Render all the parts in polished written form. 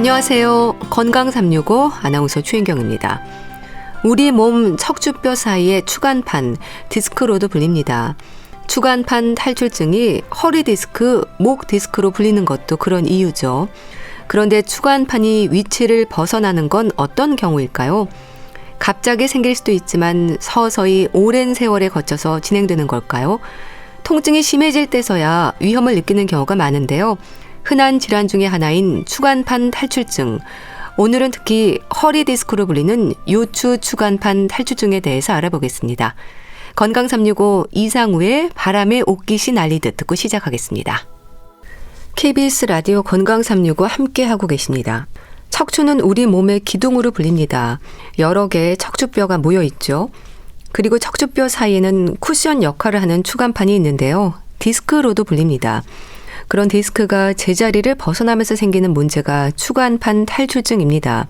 안녕하세요. 건강 365 아나운서 최인경입니다. 우리 몸 척추뼈 사이의 추간판, 디스크로도 불립니다. 추간판 탈출증이 허리 디스크, 목 디스크로 불리는 것도 그런 이유죠. 그런데 추간판이 위치를 벗어나는 건 어떤 경우일까요? 갑자기 생길 수도 있지만 서서히 오랜 세월에 거쳐서 진행되는 걸까요? 통증이 심해질 때서야 위험을 느끼는 경우가 많은데요. 흔한 질환 중에 하나인 추간판 탈출증. 오늘은 특히 허리 디스크로 불리는 요추 추간판 탈출증에 대해서 알아보겠습니다. 건강 365 이상우의 바람에 옷깃이 날리듯 듣고 시작하겠습니다. KBS 라디오 건강 365 함께하고 계십니다. 척추는 우리 몸의 기둥으로 불립니다. 여러 개의 척추뼈가 모여 있죠. 그리고 척추뼈 사이에는 쿠션 역할을 하는 추간판이 있는데요. 디스크로도 불립니다. 그런 디스크가 제자리를 벗어나면서 생기는 문제가 추간판 탈출증입니다.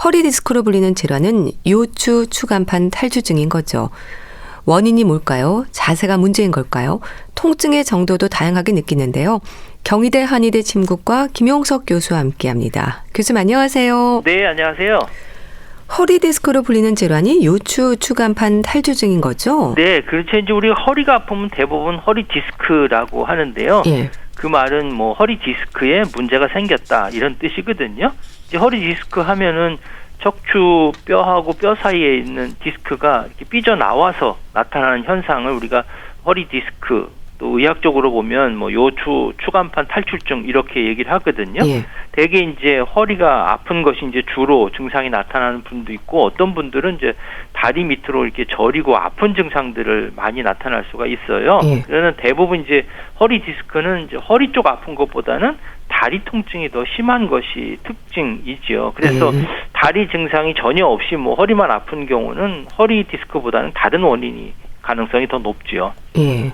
허리 디스크로 불리는 질환은 요추 추간판 탈출증인 거죠. 원인이 뭘까요? 자세가 문제인 걸까요? 통증의 정도도 다양하게 느끼는데요. 경희대 한의대 침구과 김용석 교수와 함께합니다. 교수님 안녕하세요. 네, 안녕하세요. 허리 디스크로 불리는 질환이 요추 추간판 탈출증인 거죠? 네, 그렇죠. 이제 우리가 허리가 아프면 대부분 허리 디스크라고 하는데요. 예. 그 말은 뭐 허리 디스크에 문제가 생겼다 이런 뜻이거든요. 이제 허리 디스크 하면은 척추 뼈하고 뼈 사이에 있는 디스크가 이렇게 삐져나와서 나타나는 현상을 우리가 허리 디스크, 또 의학적으로 보면 뭐 요추 추간판 탈출증 이렇게 얘기를 하거든요. 예. 대개 이제 허리가 아픈 것이 이제 주로 증상이 나타나는 분도 있고, 어떤 분들은 이제 다리 밑으로 이렇게 저리고 아픈 증상들을 많이 나타날 수가 있어요. 예. 그러는 대부분 이제 허리 디스크는 이제 허리 쪽 아픈 것보다는 다리 통증이 더 심한 것이 특징이죠. 그래서 다리 증상이 전혀 없이 뭐 허리만 아픈 경우는 허리 디스크보다는 다른 원인이 가능성이 더 높죠. 예.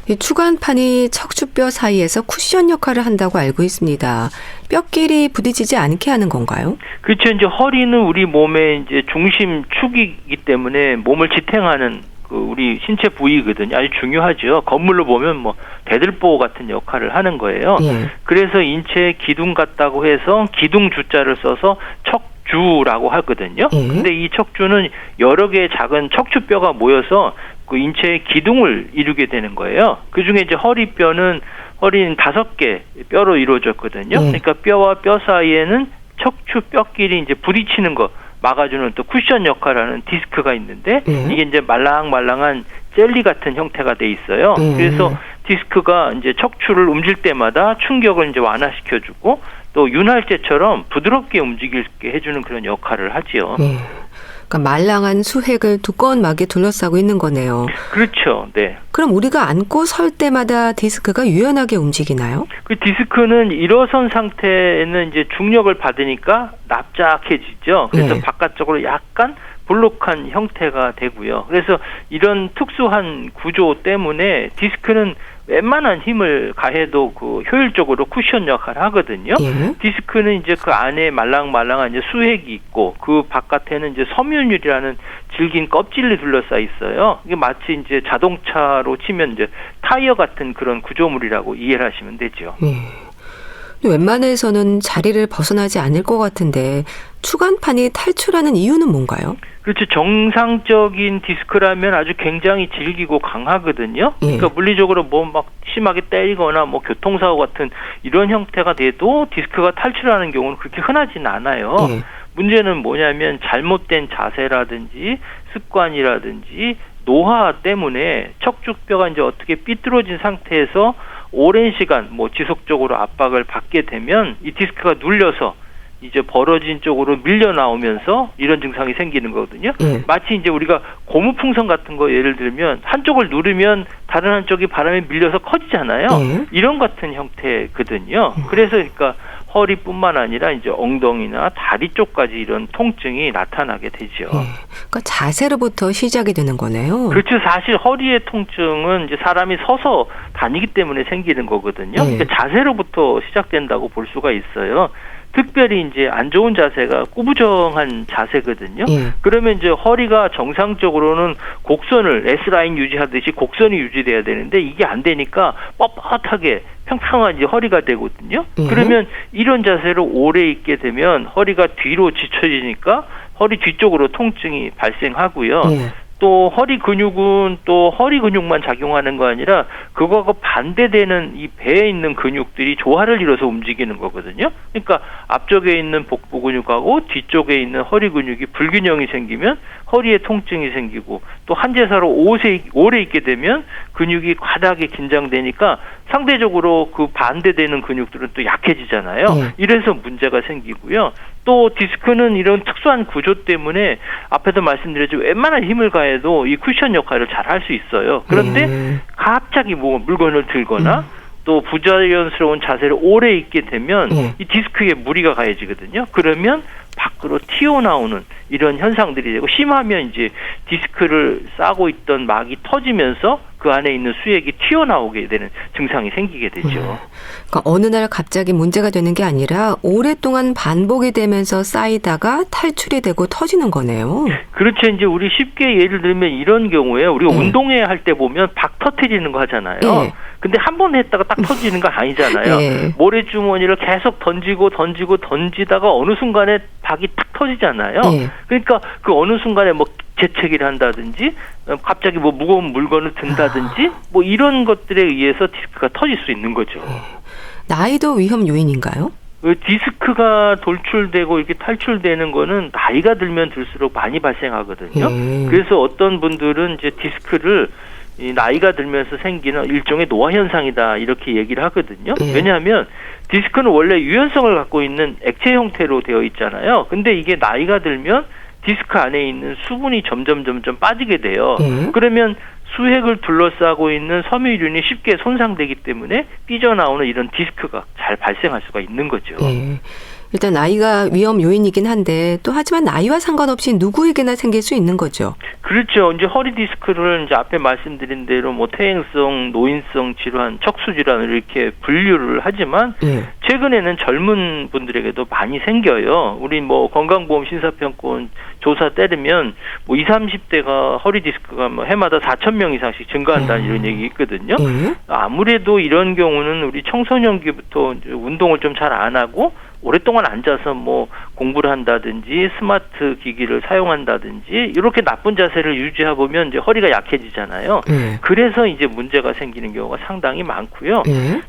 이 추간판이 척추뼈 사이에서 쿠션 역할을 한다고 알고 있습니다. 뼈끼리 부딪히지 않게 하는 건가요? 그렇죠. 이제 허리는 우리 몸의 이제 중심축이기 때문에 몸을 지탱하는 그 우리 신체 부위거든요. 아주 중요하죠. 건물로 보면 뭐 대들보 같은 역할을 하는 거예요. 예. 그래서 인체의 기둥 같다고 해서 기둥 주자를 써서 척주라고 하거든요. 근데 이 척주는 여러 개의 작은 척추뼈가 모여서 그 인체의 기둥을 이루게 되는 거예요. 그 중에 이제 허리뼈는 5개 뼈로 이루어졌거든요. 그러니까 뼈와 뼈 사이에는 척추 뼈끼리 이제 부딪히는 거 막아주는 또 쿠션 역할을 하는 디스크가 있는데, 이게 이제 말랑말랑한 젤리 같은 형태가 돼 있어요. 그래서 디스크가 이제 척추를 움직일 때마다 충격을 이제 완화시켜주고 또 윤활제처럼 부드럽게 움직이게 해주는 그런 역할을 하지요. 그러니까 말랑한 수획을 두꺼운 막에 둘러싸고 있는 거네요. 그렇죠. 네. 그럼 우리가 앉고 설 때마다 디스크가 유연하게 움직이나요? 그 디스크는 일어선 상태에는 이제 중력을 받으니까 납작해지죠. 그래서 바깥쪽으로 약간 볼록한 형태가 되고요. 그래서 이런 특수한 구조 때문에 디스크는 웬만한 힘을 가해도 그 효율적으로 쿠션 역할을 하거든요. 디스크는 이제 그 안에 말랑말랑한 이제 수액이 있고, 그 바깥에는 이제 섬유율이라는 질긴 껍질이 둘러싸 있어요. 이게 마치 이제 자동차로 치면 이제 타이어 같은 그런 구조물이라고 이해를 하시면 되죠. 웬만해서는 자리를 벗어나지 않을 것 같은데 추간판이 탈출하는 이유는 뭔가요? 그렇죠. 정상적인 디스크라면 아주 굉장히 질기고 강하거든요. 그러니까 물리적으로 뭐 막 심하게 때리거나 뭐 교통사고 같은 이런 형태가 돼도 디스크가 탈출하는 경우는 그렇게 흔하지는 않아요. 문제는 뭐냐면 잘못된 자세라든지 습관이라든지 노화 때문에 척추뼈가 이제 어떻게 삐뚤어진 상태에서 오랜 시간 뭐 지속적으로 압박을 받게 되면 이 디스크가 눌려서 이제 벌어진 쪽으로 밀려 나오면서 이런 증상이 생기는 거거든요. 마치 이제 우리가 고무풍선 같은 거 예를 들면 한쪽을 누르면 다른 한쪽이 바람에 밀려서 커지잖아요. 이런 같은 형태거든요. 그래서 그러니까 허리뿐만 아니라 이제 엉덩이나 다리 쪽까지 이런 통증이 나타나게 되죠. 그러니까 자세로부터 시작이 되는 거네요. 그렇죠. 사실 허리의 통증은 이제 사람이 서서 다니기 때문에 생기는 거거든요. 그러니까 자세로부터 시작된다고 볼 수가 있어요. 특별히 이제 안 좋은 자세가 꾸부정한 자세거든요. 예. 그러면 이제 허리가 정상적으로는 곡선을 S라인 유지하듯이 곡선이 유지돼야 되는데 이게 안 되니까 뻣뻣하게 평평한 이제 허리가 되거든요. 그러면 이런 자세로 오래 있게 되면 허리가 뒤로 지쳐지니까 허리 뒤쪽으로 통증이 발생하고요. 예. 또 허리 근육은 또 허리 근육만 작용하는 거 아니라 그거하고 반대되는 이 배에 있는 근육들이 조화를 이뤄서 움직이는 거거든요. 그러니까 앞쪽에 있는 복부 근육하고 뒤쪽에 있는 허리 근육이 불균형이 생기면 허리에 통증이 생기고 또 한제사로 오래 있게 되면 근육이 과다하게 긴장되니까 상대적으로 그 반대되는 근육들은 또 약해지잖아요. 이래서 문제가 생기고요. 또 디스크는 이런 특수한 구조 때문에 앞에서 말씀드렸지만 웬만한 힘을 가해도 이 쿠션 역할을 잘 할 수 있어요. 그런데 갑자기 뭐 물건을 들거나 또 부자연스러운 자세를 오래 있게 되면 이 디스크에 무리가 가해지거든요. 그러면 밖으로 튀어나오는 이런 현상들이 되고 심하면 이제 디스크를 싸고 있던 막이 터지면서 그 안에 있는 수액이 튀어나오게 되는 증상이 생기게 되죠. 그러니까 어느 날 갑자기 문제가 되는 게 아니라 오랫동안 반복이 되면서 쌓이다가 탈출이 되고 터지는 거네요. 그렇죠. 이제 우리 쉽게 예를 들면 이런 경우에 우리가 운동회 할 때 보면 박 터트리는 거 하잖아요. 근데 한 번 했다가 딱 터지는 거 아니잖아요. 모래주머니를 계속 던지다가 어느 순간에 박이 탁 터지잖아요. 그러니까 그 어느 순간에 뭐 재채기를 한다든지 갑자기 뭐 무거운 물건을 든다든지 뭐 이런 것들에 의해서 디스크가 터질 수 있는 거죠. 나이도 위험 요인인가요? 디스크가 돌출되고 이렇게 탈출되는 거는 나이가 들면 들수록 많이 발생하거든요. 그래서 어떤 분들은 이제 디스크를 이 나이가 들면서 생기는 일종의 노화 현상이다 이렇게 얘기를 하거든요. 왜냐하면 디스크는 원래 유연성을 갖고 있는 액체 형태로 되어 있잖아요. 근데 이게 나이가 들면 디스크 안에 있는 수분이 점점 빠지게 돼요. 그러면 수액을 둘러싸고 있는 섬유륜이 쉽게 손상되기 때문에 삐져나오는 이런 디스크가 잘 발생할 수가 있는 거죠. 일단 나이가 위험 요인이긴 한데 또 하지만 나이와 상관없이 누구에게나 생길 수 있는 거죠. 그렇죠. 이제 허리 디스크를 이제 앞에 말씀드린 대로 뭐 퇴행성, 노인성 질환, 척수 질환을 이렇게 분류를 하지만 최근에는 젊은 분들에게도 많이 생겨요. 우리 뭐 건강보험 심사평가원 조사 때리면 뭐 20, 30대가 허리 디스크가 뭐 해마다 4,000명 이상씩 증가한다는 이런 얘기 있거든요. 아무래도 이런 경우는 우리 청소년기부터 운동을 좀 잘 안 하고 오랫동안 앉아서 뭐 공부를 한다든지 스마트 기기를 사용한다든지 이렇게 나쁜 자세를 유지해 보면 이제 허리가 약해지잖아요. 그래서 이제 문제가 생기는 경우가 상당히 많고요.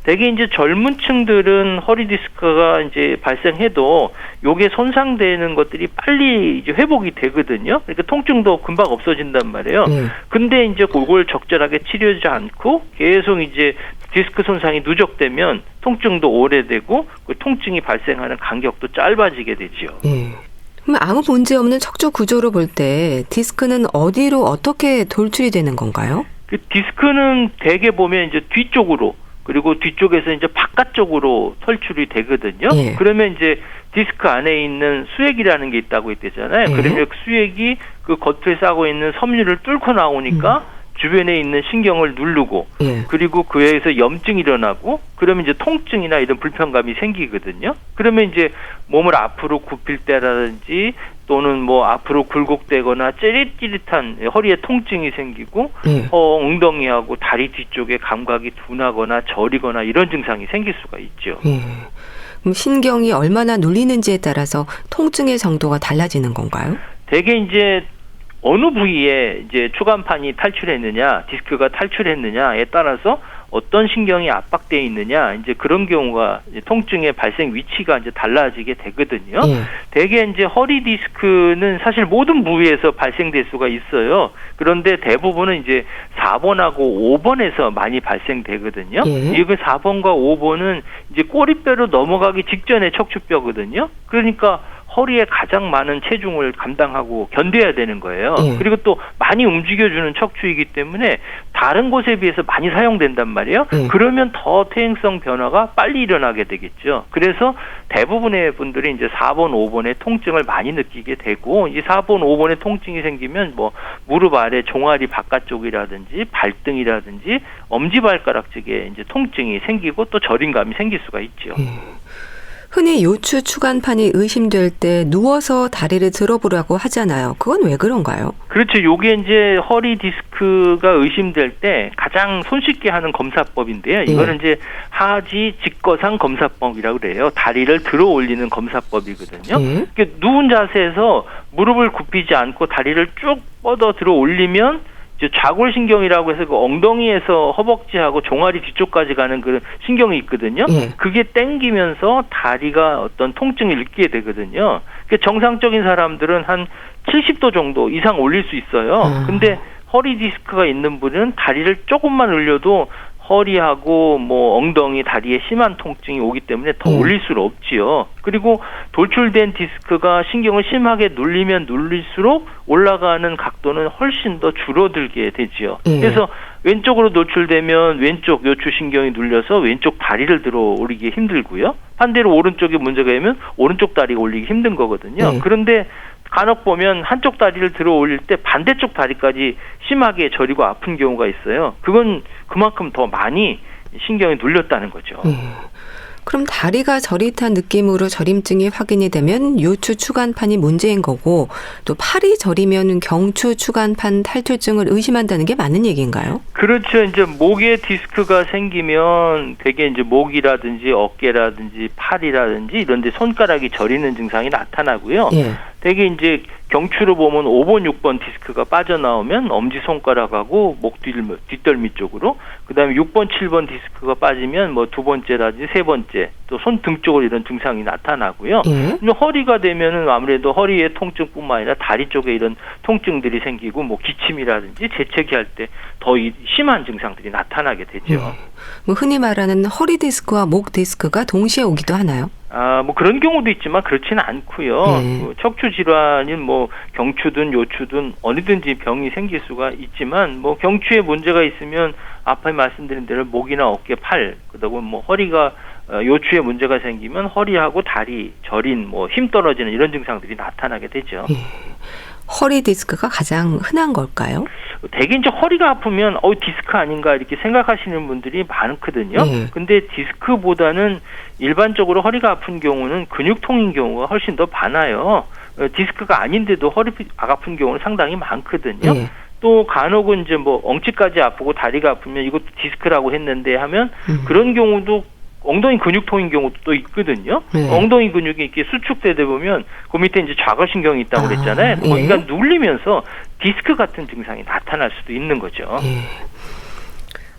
대개 이제 젊은 층들은 허리 디스크가 이제 발생해도 요게 손상되는 것들이 빨리 이제 회복이 되거든요. 그러니까 통증도 금방 없어진단 말이에요. 근데 이제 그걸 적절하게 치료하지 않고 계속 이제 디스크 손상이 누적되면 통증도 오래되고 그 통증이 발생하는 간격도 짧아지게 되죠. 그럼 아무 문제 없는 척추 구조로 볼 때 디스크는 어디로 어떻게 돌출이 되는 건가요? 그 디스크는 대개 보면 이제 뒤쪽으로 그리고 뒤쪽에서 이제 바깥쪽으로 탈출이 되거든요. 그러면 이제 디스크 안에 있는 수액이라는 게 있다고 했잖아요. 그러면 그 수액이 그 겉에 싸고 있는 섬유를 뚫고 나오니까 주변에 있는 신경을 누르고 그리고 그에 의해서 염증이 일어나고 그러면 이제 통증이나 이런 불편감이 생기거든요. 그러면 이제 몸을 앞으로 굽힐 때라든지 또는 뭐 앞으로 굴곡되거나 찌릿찌릿한 허리에 통증이 생기고 엉덩이하고 다리 뒤쪽에 감각이 둔하거나 저리거나 이런 증상이 생길 수가 있죠. 그럼 신경이 얼마나 눌리는지에 따라서 통증의 정도가 달라지는 건가요? 대개 이제 어느 부위에 이제 추간판이 탈출했느냐, 디스크가 탈출했느냐에 따라서 어떤 신경이 압박되어 있느냐, 이제 그런 경우가 이제 통증의 발생 위치가 이제 달라지게 되거든요. 대개 이제 허리 디스크는 사실 모든 부위에서 발생될 수가 있어요. 그런데 대부분은 이제 4번하고 5번에서 많이 발생되거든요. 이그 4번과 5번은 이제 꼬리뼈로 넘어가기 직전의 척추뼈거든요. 그러니까 허리에 가장 많은 체중을 감당하고 견뎌야 되는 거예요. 그리고 또 많이 움직여주는 척추이기 때문에 다른 곳에 비해서 많이 사용된단 말이에요. 그러면 더 퇴행성 변화가 빨리 일어나게 되겠죠. 그래서 대부분의 분들이 이제 4번, 5번의 통증을 많이 느끼게 되고 이 4번, 5번의 통증이 생기면 뭐 무릎 아래 종아리 바깥쪽이라든지 발등이라든지 엄지발가락 쪽에 이제 통증이 생기고 또 저림감이 생길 수가 있죠. 흔히 요추 추간판이 의심될 때 누워서 다리를 들어보라고 하잖아요. 그건 왜 그런가요? 그렇죠. 요게 이제 허리 디스크가 의심될 때 가장 손쉽게 하는 검사법인데요. 이거는 이제 하지 직거상 검사법이라고 그래요. 다리를 들어 올리는 검사법이거든요. 그러니까 누운 자세에서 무릎을 굽히지 않고 다리를 쭉 뻗어 들어 올리면 이제 좌골신경이라고 해서 그 엉덩이에서 허벅지하고 종아리 뒤쪽까지 가는 그 신경이 있거든요. 그게 땡기면서 다리가 어떤 통증을 느끼게 되거든요. 그러니까 정상적인 사람들은 한 70도 정도 이상 올릴 수 있어요. 근데 허리 디스크가 있는 분은 다리를 조금만 올려도 허리하고 뭐 엉덩이, 다리에 심한 통증이 오기 때문에 더 올릴 수는 없지요. 그리고 돌출된 디스크가 신경을 심하게 눌리면 눌릴수록 올라가는 각도는 훨씬 더 줄어들게 되지요. 그래서 왼쪽으로 노출되면 왼쪽 요추신경이 눌려서 왼쪽 다리를 들어 올리기 힘들고요. 반대로 오른쪽에 문제가 있으면 오른쪽 다리가 올리기 힘든 거거든요. 그런데 간혹 보면 한쪽 다리를 들어 올릴 때 반대쪽 다리까지 심하게 저리고 아픈 경우가 있어요. 그건 그만큼 더 많이 신경이 눌렸다는 거죠. 그럼 다리가 저릿한 느낌으로 저림증이 확인이 되면 요추 추간판이 문제인 거고, 또 팔이 저리면 경추 추간판 탈출증을 의심한다는 게 맞는 얘기인가요? 그렇죠. 이제 목에 디스크가 생기면 대개 이제 목이라든지 어깨라든지 팔이라든지 이런 데 손가락이 저리는 증상이 나타나고요. 대개 이제 경추로 보면 5번, 6번 디스크가 빠져나오면 엄지손가락하고 목 뒷덜미 쪽으로, 그 다음에 6번, 7번 디스크가 빠지면 뭐 두 번째라든지 세 번째, 또 손등 쪽으로 이런 증상이 나타나고요. 허리가 되면은 아무래도 허리의 통증뿐만 아니라 다리 쪽에 이런 통증들이 생기고 뭐 기침이라든지 재채기 할 때 더 심한 증상들이 나타나게 되죠. 뭐 흔히 말하는 허리 디스크와 목 디스크가 동시에 오기도 하나요? 뭐 그런 경우도 있지만 그렇지는 않고요. 척추 질환인 뭐 경추든 요추든 어디든지 병이 생길 수가 있지만, 뭐 경추에 문제가 있으면 앞에 말씀드린 대로 목이나 어깨, 팔, 그다음에 뭐 허리가 요추에 문제가 생기면 허리하고 다리 저린, 뭐 힘 떨어지는 이런 증상들이 나타나게 되죠. 허리 디스크가 가장 흔한 걸까요? 대개 이제 허리가 아프면 디스크 아닌가 이렇게 생각하시는 분들이 많거든요. 근데 디스크보다는 일반적으로 허리가 아픈 경우는 근육통인 경우가 훨씬 더 많아요. 디스크가 아닌데도 허리가 아픈 경우는 상당히 많거든요. 또 간혹은 이제 뭐 엉치까지 아프고 다리가 아프면 이것도 디스크라고 했는데 하면 그런 경우도 엉덩이 근육통인 경우도 또 있거든요. 엉덩이 근육이 이렇게 수축되다 보면 그 밑에 이제 좌골신경이 있다고 그랬잖아요. 거기가 눌리면서 디스크 같은 증상이 나타날 수도 있는 거죠.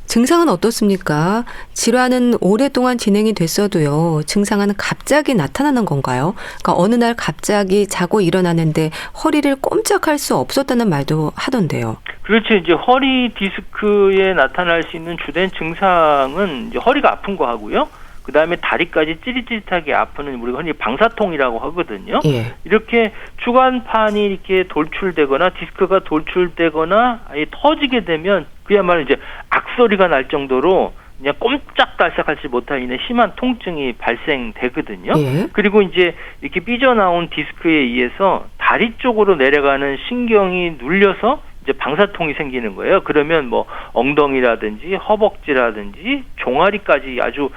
증상은 어떻습니까? 질환은 오랫동안 진행이 됐어도요, 증상은 갑자기 나타나는 건가요? 그러니까 어느 날 갑자기 자고 일어나는데 허리를 꼼짝할 수 없었다는 말도 하던데요. 그렇죠. 이제 허리 디스크에 나타날 수 있는 주된 증상은 이제 허리가 아픈 거 하고요. 그 다음에 다리까지 찌릿찌릿하게 아프는 우리가 흔히 방사통이라고 하거든요. 이렇게 추간판이 이렇게 돌출되거나 디스크가 돌출되거나 아예 터지게 되면 그야말로 이제 악소리가 날 정도로 그냥 꼼짝달싹하지 못하는 심한 통증이 발생되거든요. 그리고 이제 이렇게 삐져나온 디스크에 의해서 다리 쪽으로 내려가는 신경이 눌려서 이제 방사통이 생기는 거예요. 그러면 뭐 엉덩이라든지 허벅지라든지 종아리까지 아주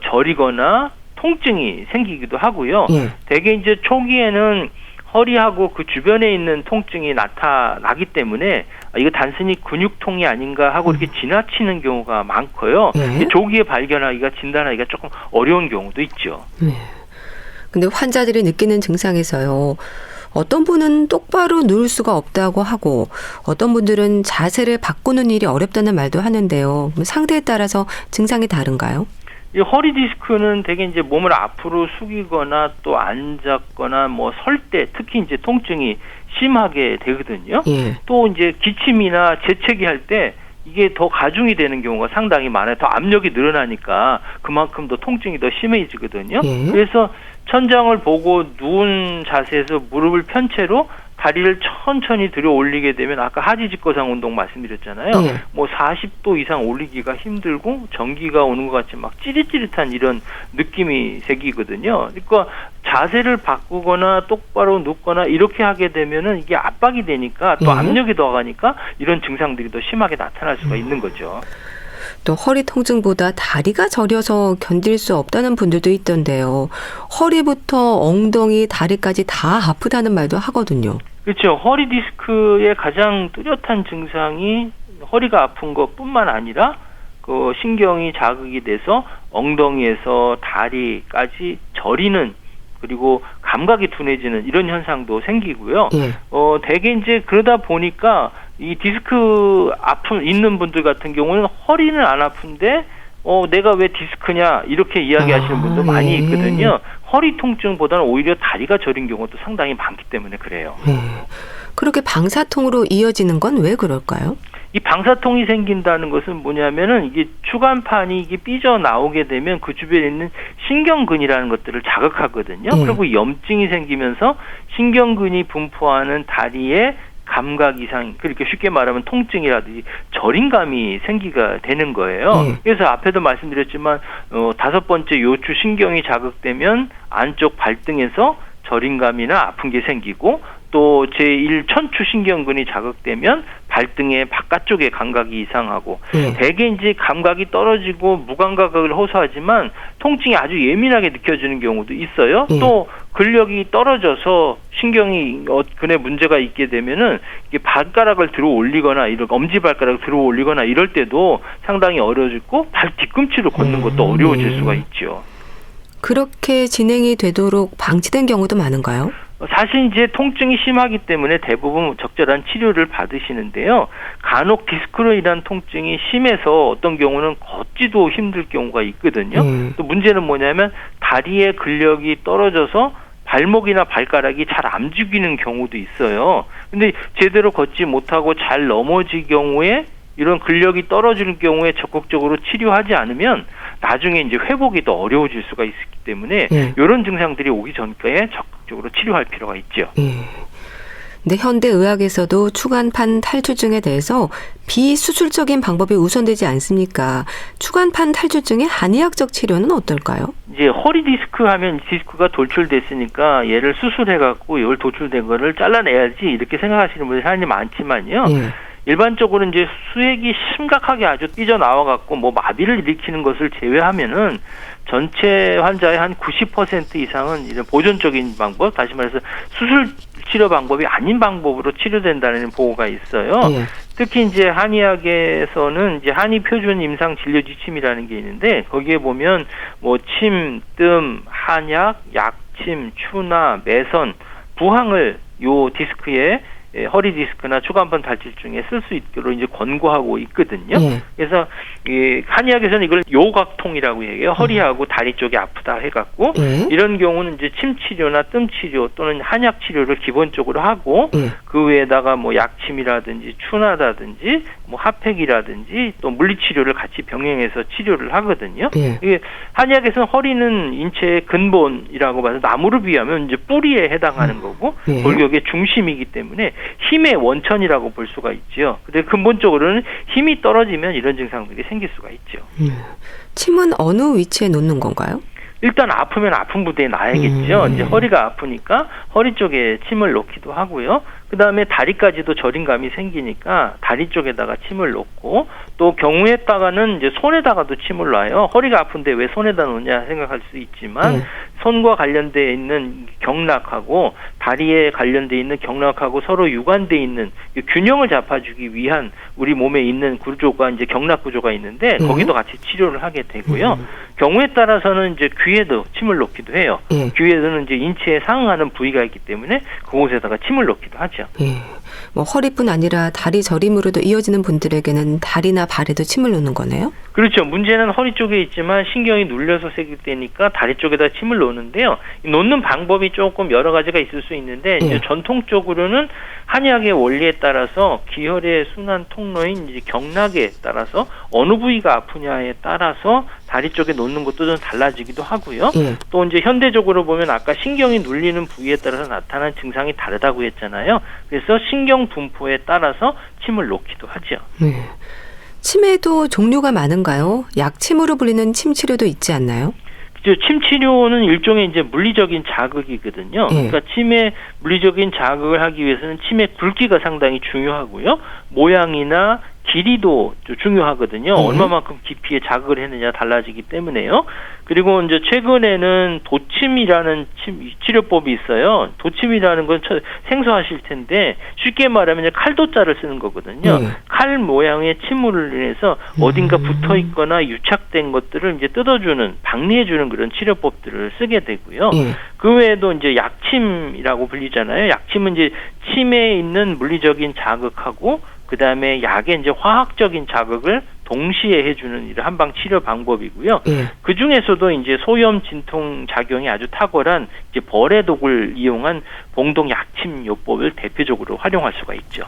저리거나 통증이 생기기도 하고요. 대개 이제 초기에는 허리하고 그 주변에 있는 통증이 나타나기 때문에 이거 단순히 근육통이 아닌가 하고 이렇게 지나치는 경우가 많고요. 조기에 발견하기가, 진단하기가 조금 어려운 경우도 있죠. 근데 환자들이 느끼는 증상에서요, 어떤 분은 똑바로 누울 수가 없다고 하고 어떤 분들은 자세를 바꾸는 일이 어렵다는 말도 하는데요. 상태에 따라서 증상이 다른가요? 이 허리 디스크는 대개 이제 몸을 앞으로 숙이거나 또 앉았거나 뭐 설 때 특히 이제 통증이 심하게 되거든요. 또 이제 기침이나 재채기 할 때 이게 더 가중이 되는 경우가 상당히 많아요. 더 압력이 늘어나니까 그만큼 더 통증이 더 심해지거든요. 그래서 천장을 보고 누운 자세에서 무릎을 편 채로 다리를 천천히 들어 올리게 되면 아까 하지직거상 운동 말씀드렸잖아요. 뭐 40도 이상 올리기가 힘들고 전기가 오는 것 같이 막 찌릿찌릿한 이런 느낌이 생기거든요. 그러니까 자세를 바꾸거나 똑바로 눕거나 이렇게 하게 되면은 이게 압박이 되니까 또 압력이 더 가니까 이런 증상들이 더 심하게 나타날 수가 있는 거죠. 또 허리 통증보다 다리가 저려서 견딜 수 없다는 분들도 있던데요. 허리부터 엉덩이, 다리까지 다 아프다는 말도 하거든요. 그렇죠. 허리 디스크의 가장 뚜렷한 증상이 허리가 아픈 것뿐만 아니라 그 신경이 자극이 돼서 엉덩이에서 다리까지 저리는, 그리고 감각이 둔해지는 이런 현상도 생기고요. 예. 대개 이제 그러다 보니까 이 디스크 아픔 있는 분들 같은 경우는 허리는 안 아픈데 내가 왜 디스크냐 이렇게 이야기하시는 분도 많이 있거든요. 허리 통증보다는 오히려 다리가 저린 경우도 상당히 많기 때문에 그래요. 그렇게 방사통으로 이어지는 건 왜 그럴까요? 이 방사통이 생긴다는 것은 뭐냐면은 이게 추간판이 이게 삐져 나오게 되면 그 주변에 있는 신경근이라는 것들을 자극하거든요. 그리고 염증이 생기면서 신경근이 분포하는 다리에 감각 이상, 그렇게 쉽게 말하면 통증이라든지 저림감이 생기가 되는 거예요. 그래서 앞에도 말씀드렸지만 5번째 요추 신경이 자극되면 안쪽 발등에서 저림감이나 아픈 게 생기고, 또 제1 천추 신경근이 자극되면 발등의 바깥쪽의 감각이 이상하고, 대개 이제 감각이 떨어지고 무감각을 호소하지만 통증이 아주 예민하게 느껴지는 경우도 있어요. 또 근력이 떨어져서 신경이 근에 문제가 있게 되면은 이게 발가락을 들어 올리거나 이런 엄지 발가락을 들어 올리거나 이럴 때도 상당히 어려워지고 발 뒤꿈치로 걷는 것도 어려워질 수가 있죠. 그렇게 진행이 되도록 방치된 경우도 많은가요? 사실 이제 통증이 심하기 때문에 대부분 적절한 치료를 받으시는데요. 간혹 디스크로 인한 통증이 심해서 어떤 경우는 걷지도 힘들 경우가 있거든요. 또 문제는 뭐냐면 다리의 근력이 떨어져서 발목이나 발가락이 잘 안 움직이는 경우도 있어요. 근데 제대로 걷지 못하고 잘 넘어질 경우에, 이런 근력이 떨어지는 경우에 적극적으로 치료하지 않으면 나중에 이제 회복이 더 어려워질 수가 있기 때문에 이런 증상들이 오기 전까지 적극적으로 치료할 필요가 있죠. 근데 현대 의학에서도 추간판 탈출증에 대해서 비수술적인 방법이 우선되지 않습니까? 추간판 탈출증의 한의학적 치료는 어떨까요? 이제 허리 디스크 하면 디스크가 돌출됐으니까 얘를 수술해갖고 이걸 돌출된 거를 잘라내야지 이렇게 생각하시는 분들이 사람이 많지만요. 일반적으로 이제 수액이 심각하게 아주 삐져나와갖고 뭐 마비를 일으키는 것을 제외하면은 전체 환자의 한 90% 이상은 이런 보존적인 방법, 다시 말해서 수술 치료 방법이 아닌 방법으로 치료된다는 보고가 있어요. 특히 이제 한의학에서는 이제 한의 표준 임상 진료 지침이라는 게 있는데, 거기에 보면 뭐 침, 뜸, 한약, 약침, 추나, 매선, 부항을 요 디스크에 허리 디스크나 추간판 탈출증에 쓸 수 있도록 이제 권고하고 있거든요. 그래서 이 한의학에서는 이걸 요각통이라고 얘기해요. 허리하고 다리 쪽이 아프다 해갖고 이런 경우는 이제 침 치료나 뜸 치료 또는 한약 치료를 기본적으로 하고 그 외에다가 뭐 약침이라든지 추나라든지 뭐 핫팩이라든지 또 물리치료를 같이 병행해서 치료를 하거든요. 이게 한의학에서는 허리는 인체의 근본이라고 봐서 나무를 비하면 이제 뿌리에 해당하는 거고 골격의 중심이기 때문에 힘의 원천이라고 볼 수가 있죠. 근데 근본적으로는 힘이 떨어지면 이런 증상들이 생길 수가 있죠. 침은 어느 위치에 놓는 건가요? 일단 아프면 아픈 부대에 놔야겠죠. 이제 허리가 아프니까 허리 쪽에 침을 놓기도 하고요. 그 다음에 다리까지도 저림감이 생기니까 다리 쪽에다가 침을 놓고, 또 경우에 따라는 이제 손에다가도 침을 놔요. 허리가 아픈데 왜 손에다 놓냐 생각할 수 있지만 손과 관련되어 있는 경락하고 다리에 관련되어 있는 경락하고 서로 유관되어 있는 균형을 잡아주기 위한 우리 몸에 있는 구조가 이제 경락 구조가 있는데 거기도 같이 치료를 하게 되고요. 경우에 따라서는 이제 귀에도 침을 놓기도 해요. 귀에는 이제 인체에 상응하는 부위가 있기 때문에 그곳에다가 침을 놓기도 하죠. 뭐 허리뿐 아니라 다리 저림으로도 이어지는 분들에게는 다리나 발에도 침을 놓는 거네요? 그렇죠. 문제는 허리 쪽에 있지만 신경이 눌려서 세게 되니까 다리 쪽에다 침을 놓는데요. 놓는 방법이 조금 여러 가지가 있을 수 있는데 이제 전통적으로는 한의학의 원리에 따라서 기혈의 순환 통로인 이제 경락에 따라서 어느 부위가 아프냐에 따라서 다리 쪽에 놓는 것도 좀 달라지기도 하고요. 또 이제 현대적으로 보면 아까 신경이 눌리는 부위에 따라서 나타난 증상이 다르다고 했잖아요. 그래서 신경 분포에 따라서 침을 놓기도 하죠. 침에도 종류가 많은가요? 약침으로 불리는 침 치료도 있지 않나요? 침 치료는 일종의 이제 물리적인 자극이거든요. 그러니까 침에 물리적인 자극을 하기 위해서는 침의 굵기가 상당히 중요하고요. 모양이나 길이도 중요하거든요. 얼마만큼 깊이에 자극을 했느냐 달라지기 때문에요. 그리고 이제 최근에는 도침이라는 치료법이 있어요. 도침이라는 건 생소하실 텐데 쉽게 말하면 이제 칼도자를 쓰는 거거든요. 칼 모양의 침물을 인해서 어딘가 붙어 있거나 유착된 것들을 이제 뜯어주는, 박리해주는 그런 치료법들을 쓰게 되고요. 그 외에도 이제 약침이라고 불리잖아요. 약침은 이제 침에 있는 물리적인 자극하고 그 다음에 약의 이제 화학적인 자극을 동시에 해주는 이런 한방 치료 방법이고요. 그 중에서도 이제 소염 진통 작용이 아주 탁월한 이제 벌의 독을 이용한 봉동 약침 요법을 대표적으로 활용할 수가 있죠.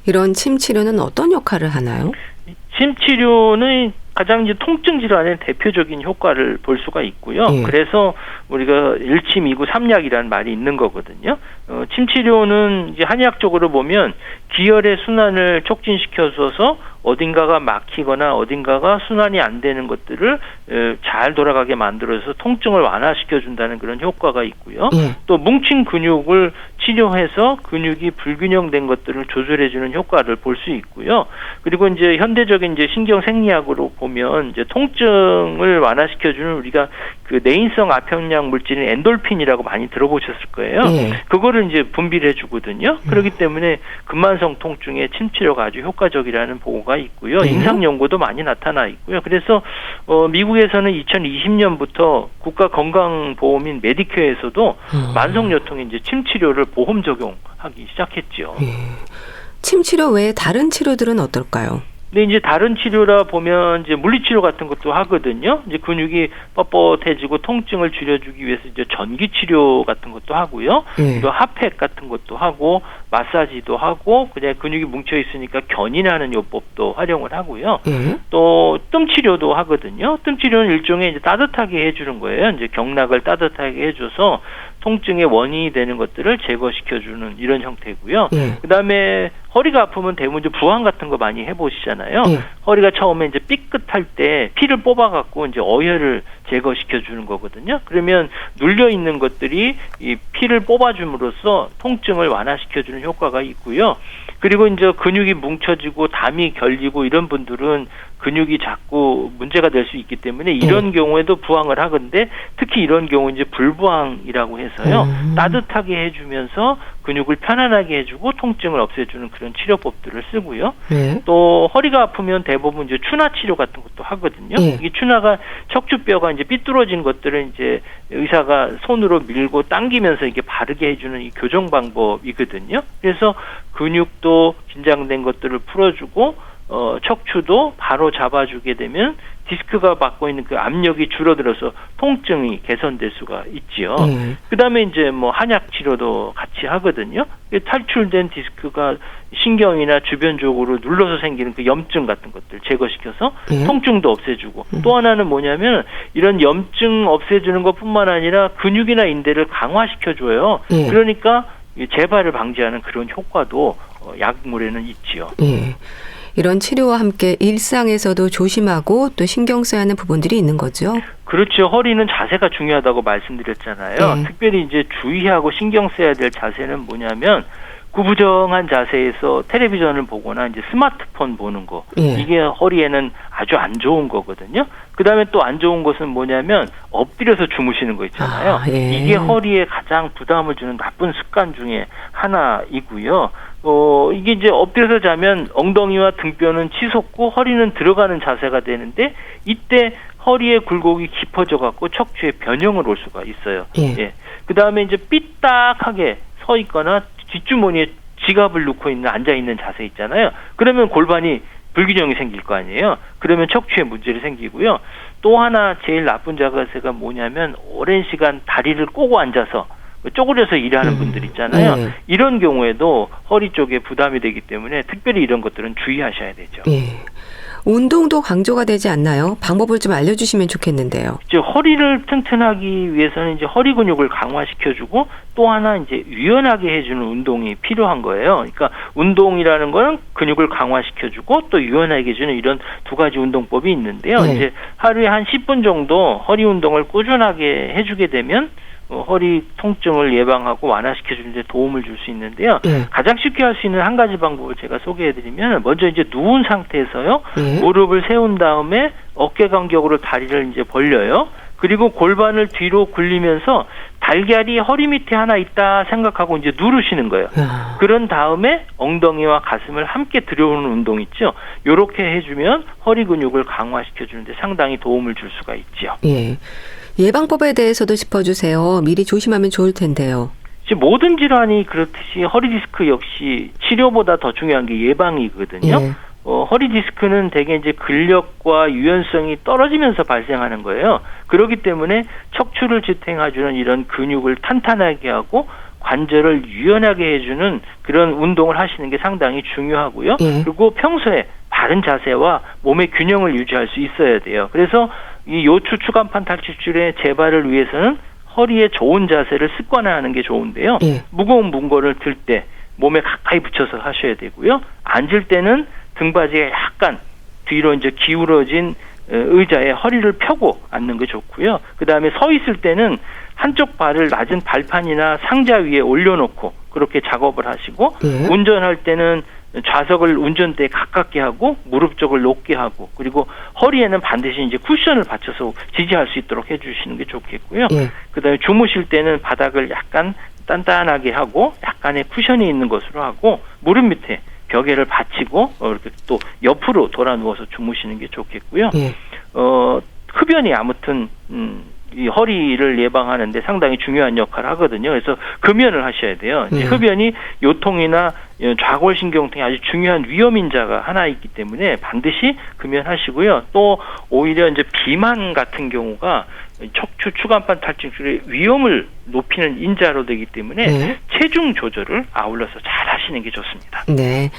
이런 침 치료는 어떤 역할을 하나요? 침 치료는 가장 이제 통증 질환의 대표적인 효과를 볼 수가 있고요. 그래서 우리가 일침이구 삼약이라는 말이 있는 거거든요. 침 치료는 이제 한의학적으로 보면 기혈의 순환을 촉진시켜줘서 어딘가가 막히거나 어딘가가 순환이 안 되는 것들을 잘 돌아가게 만들어서 통증을 완화시켜준다는 그런 효과가 있고요. 또 뭉친 근육을 치료해서 근육이 불균형된 것들을 조절해주는 효과를 볼 수 있고요. 그리고 이제 현대적인 이제 신경 생리학으로 보면 이제 통증을 완화시켜주는 우리가 그 내인성 앞영양 물질인 엔돌핀이라고 많이 들어보셨을 거예요. 그거를 이제 분비를 해주거든요. 그렇기 때문에 근만성 통증에 침 치료가 아주 효과적이라는 보고가 있고요. 임상 연구도 많이 나타나 있고요. 그래서 미국에서는 2020년부터 국가건강보험인 메디케어에서도 만성요통에 이제 침 치료를 보험 적용하기 시작했죠. 침 치료 외에 다른 치료들은 어떨까요? 근데 이제 다른 치료라 보면 이제 물리치료 같은 것도 하거든요. 이제 근육이 뻣뻣해지고 통증을 줄여주기 위해서 이제 전기치료 같은 것도 하고요. 또 핫팩 같은 것도 하고 마사지도 하고 그냥 근육이 뭉쳐 있으니까 견인하는 요법도 활용을 하고요. 또 뜸치료도 하거든요. 뜸치료는 일종의 이제 따뜻하게 해주는 거예요. 이제 경락을 따뜻하게 해줘서 통증의 원인이 되는 것들을 제거시켜주는 이런 형태고요. 그다음에 허리가 아프면 대부분 이제 부항 같은 거 많이 해보시잖아요. 허리가 처음에 이제 삐끗할 때 피를 뽑아갖고 이제 어혈을 제거시켜주는 거거든요. 그러면 눌려 있는 것들이 이 피를 뽑아줌으로써 통증을 완화시켜주는 효과가 있고요. 그리고 이제 근육이 뭉쳐지고 담이 결리고 이런 분들은 근육이 자꾸 문제가 될 수 있기 때문에 이런 경우에도 부항을 하건데 특히 이런 경우 이제 불부항이라고 해서요. 따뜻하게 해주면서 근육을 편안하게 해주고 통증을 없애주는 그런 치료법들을 쓰고요. 또 허리가 아프면 대부분 이제 추나 치료 같은 것도 하거든요. 이 추나가 척추뼈가 이제 삐뚤어진 것들을 이제 의사가 손으로 밀고 당기면서 이게 바르게 해주는 이 교정 방법이거든요. 그래서 근육도 긴장된 것들을 풀어주고 척추도 바로 잡아주게 되면 디스크가 받고 있는 그 압력이 줄어들어서 통증이 개선될 수가 있지요. 그다음에 이제 뭐 한약 치료도 같이 하거든요. 탈출된 디스크가 신경이나 주변적으로 눌러서 생기는 그 염증 같은 것들 제거시켜서 통증도 없애주고 또 하나는 뭐냐면 이런 염증 없애주는 것뿐만 아니라 근육이나 인대를 강화시켜줘요. 그러니까 재발을 방지하는 그런 효과도 약물에는 있지요. 이런 치료와 함께 일상에서도 조심하고 또 신경 써야 하는 부분들이 있는 거죠. 그렇죠. 허리는 자세가 중요하다고 말씀드렸잖아요. 특별히 이제 주의하고 신경 써야 될 자세는 뭐냐면 구부정한 자세에서 텔레비전을 보거나 이제 스마트폰 보는 거. 이게 허리에는 아주 안 좋은 거거든요. 그다음에 또 안 좋은 것은 뭐냐면 엎드려서 주무시는 거 있잖아요. 이게 허리에 가장 부담을 주는 나쁜 습관 중에 하나이고요. 이게 이제 엎드려서 자면 엉덩이와 등뼈는 치솟고 허리는 들어가는 자세가 되는데 이때 허리의 굴곡이 깊어져 갖고 척추에 변형을 올 수가 있어요. 그다음에 이제 삐딱하게 서 있거나 뒷주머니에 지갑을 넣고 있는 앉아 있는 자세 있잖아요. 그러면 골반이 불균형이 생길 거 아니에요. 그러면 척추에 문제를 생기고요. 또 하나 제일 나쁜 자세가 뭐냐면 오랜 시간 다리를 꼬고 앉아서 쪼그려서 일하는 분들 있잖아요. 이런 경우에도 허리 쪽에 부담이 되기 때문에 특별히 이런 것들은 주의하셔야 되죠. 운동도 강조가 되지 않나요? 방법을 좀 알려주시면 좋겠는데요. 이제 허리를 튼튼하기 위해서는 이제 허리 근육을 강화시켜주고 또 하나 이제 유연하게 해주는 운동이 필요한 거예요. 그러니까 운동이라는 거는 근육을 강화시켜주고 또 유연하게 해주는 이런 두 가지 운동법이 있는데요. 이제 하루에 한 10분 정도 허리 운동을 꾸준하게 해주게 되면 허리 통증을 예방하고 완화시켜주는 데 도움을 줄 수 있는데요. 예. 가장 쉽게 할 수 있는 한 가지 방법을 제가 소개해드리면 먼저 이제 누운 상태에서요. 예. 무릎을 세운 다음에 어깨 간격으로 다리를 이제 벌려요. 그리고 골반을 뒤로 굴리면서 달걀이 허리 밑에 하나 있다 생각하고 이제 누르시는 거예요. 야. 그런 다음에 엉덩이와 가슴을 함께 들여오는 운동 있죠. 요렇게 해주면 허리 근육을 강화시켜주는데 상당히 도움을 줄 수가 있죠. 예. 예방법에 대해서도 짚어주세요. 미리 조심하면 좋을 텐데요. 지금 모든 질환이 그렇듯이 허리 디스크 역시 치료보다 더 중요한 게 예방이거든요. 예. 허리 디스크는 대개 이제 근력과 유연성이 떨어지면서 발생하는 거예요. 그렇기 때문에 척추를 지탱해주는 이런 근육을 탄탄하게 하고 관절을 유연하게 해주는 그런 운동을 하시는 게 상당히 중요하고요. 예. 그리고 평소에 바른 자세와 몸의 균형을 유지할 수 있어야 돼요. 그래서 이 요추 추간판 탈출줄의 재발을 위해서는 허리에 좋은 자세를 습관화하는 게 좋은데요. 예. 무거운 문거를 들 때 몸에 가까이 붙여서 하셔야 되고요. 앉을 때는 등받이가 약간 뒤로 이제 기울어진 의자에 허리를 펴고 앉는 게 좋고요. 그 다음에 서 있을 때는 한쪽 발을 낮은 발판이나 상자 위에 올려놓고 그렇게 작업을 하시고 예. 운전할 때는 좌석을 운전대에 가깝게 하고 무릎 쪽을 높게 하고 그리고 허리에는 반드시 이제 쿠션을 받쳐서 지지할 수 있도록 해주시는 게 좋겠고요. 예. 그다음에 주무실 때는 바닥을 약간 단단하게 하고 약간의 쿠션이 있는 것으로 하고 무릎 밑에 벽에를 받치고 이렇게 또 옆으로 돌아 누워서 주무시는 게 좋겠고요. 예. 흡연이 아무튼 이 허리를 예방하는데 상당히 중요한 역할을 하거든요. 그래서 금연을 하셔야 돼요. 이제 흡연이 요통이나 좌골신경통에 아주 중요한 위험 인자가 하나 있기 때문에 반드시 금연하시고요. 또 오히려 이제 비만 같은 경우가 척추 추간판 탈출의 위험을 높이는 인자로 되기 때문에 네. 체중 조절을 아울러서 잘 하시는 게 좋습니다. 네.